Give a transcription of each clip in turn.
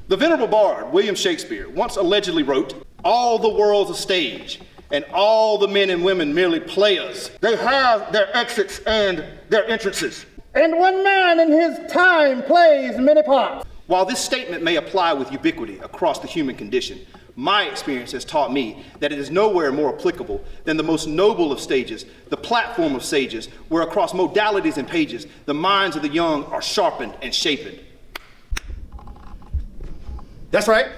The venerable bard, William Shakespeare, once allegedly wrote, "All the world's a stage, and all the men and women merely players. They have their exits and their entrances. And one man in his time plays many parts." While this statement may apply with ubiquity across the human condition, my experience has taught me that it is nowhere more applicable than the most noble of stages, the platform of sages, where across modalities and pages, the minds of the young are sharpened and shapen. That's right.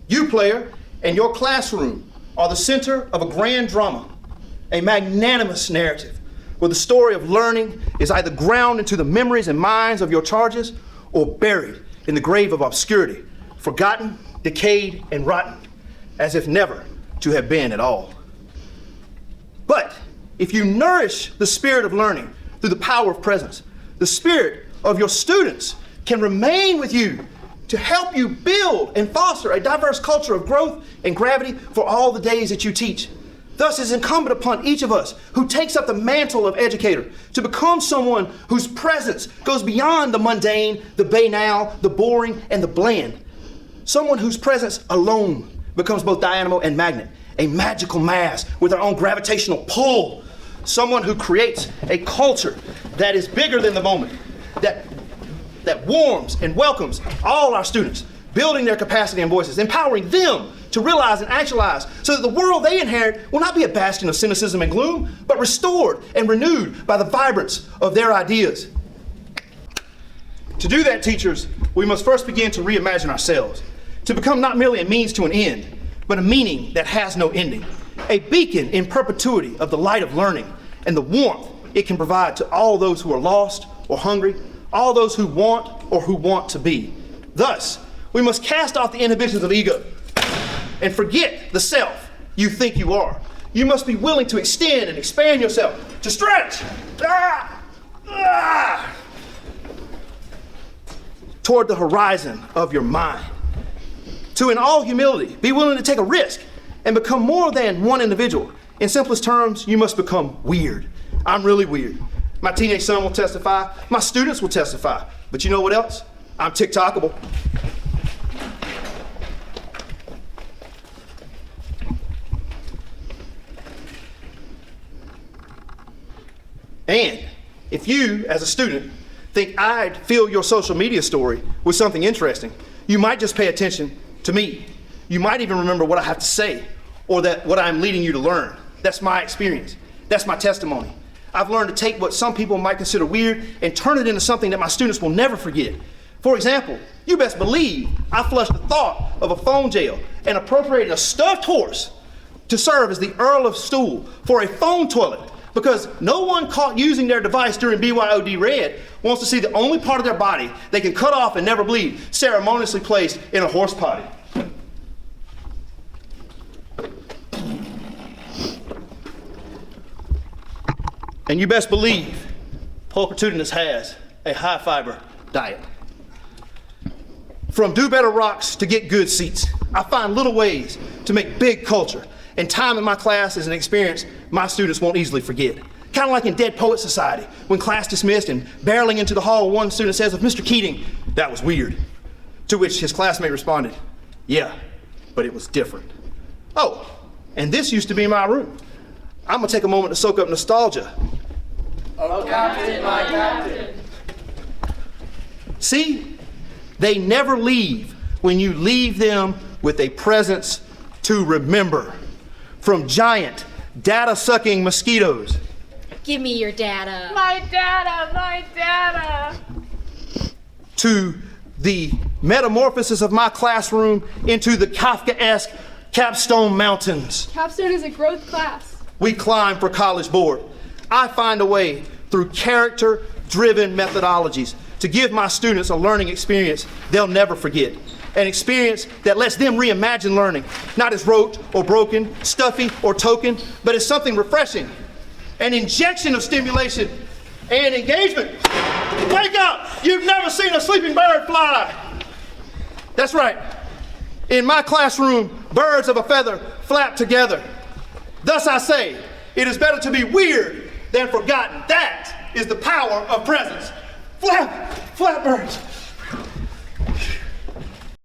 You, player, and your classroom are the center of a grand drama, a magnanimous narrative, where the story of learning is either ground into the memories and minds of your charges or buried in the grave of obscurity, forgotten, decayed, and rotten, as if never to have been at all. But if you nourish the spirit of learning through the power of presence, the spirit of your students can remain with you to help you build and foster a diverse culture of growth and gravity for all the days that you teach. Thus, it is incumbent upon each of us who takes up the mantle of educator to become someone whose presence goes beyond the mundane, the banal, the boring, and the bland. Someone whose presence alone becomes both dynamo and magnet, a magical mass with our own gravitational pull. Someone who creates a culture that is bigger than the moment, that warms and welcomes all our students, building their capacity and voices, empowering them to realize and actualize so that the world they inherit will not be a bastion of cynicism and gloom, but restored and renewed by the vibrance of their ideas. To do that, teachers, we must first begin to reimagine ourselves, to become not merely a means to an end, but a meaning that has no ending, a beacon in perpetuity of the light of learning and the warmth it can provide to all those who are lost or hungry, all those who want or who want to be. Thus, we must cast off the inhibitions of ego and forget the self you think you are. You must be willing to extend and expand yourself, to stretch toward the horizon of your mind. To, in all humility, be willing to take a risk and become more than one individual. In simplest terms, you must become weird. I'm really weird. My teenage son will testify. My students will testify. But you know what else? I'm TikTokable. And if you, as a student, think I'd fill your social media story with something interesting, you might just pay attention to me. You might even remember what I have to say or that what I'm leading you to learn. That's my experience. That's my testimony. I've learned to take what some people might consider weird and turn it into something that my students will never forget. For example, you best believe I flushed the thought of a phone jail and appropriated a stuffed horse to serve as the Earl of Stool for a phone toilet, because no one caught using their device during BYOD Red wants to see the only part of their body they can cut off and never bleed ceremoniously placed in a horse potty. And you best believe Pulchritudinous has a high fiber diet. From do better rocks to get good seats, I find little ways to make big culture, and time in my class is an experience my students won't easily forget. Kind of like in Dead Poet Society, when class dismissed and barreling into the hall, one student says of Mr. Keating, "That was weird." To which his classmate responded, "Yeah, but it was different." Oh, and this used to be my room. I'm gonna take a moment to soak up nostalgia. Oh, Captain, my Captain. See, they never leave when you leave them with a presence to remember. From giant, data-sucking mosquitoes. Give me your data. My data, my data. To the metamorphosis of my classroom into the Kafkaesque Capstone Mountains. Capstone is a growth class. We climb for College Board. I find a way through character-driven methodologies to give my students a learning experience they'll never forget. An experience that lets them reimagine learning, not as rote or broken, stuffy or token, but as something refreshing. An injection of stimulation and engagement. Wake up! You've never seen a sleeping bird fly. That's right. In my classroom, birds of a feather flap together. Thus I say, it is better to be weird than forgotten. That is the power of presence. Flap, flap birds.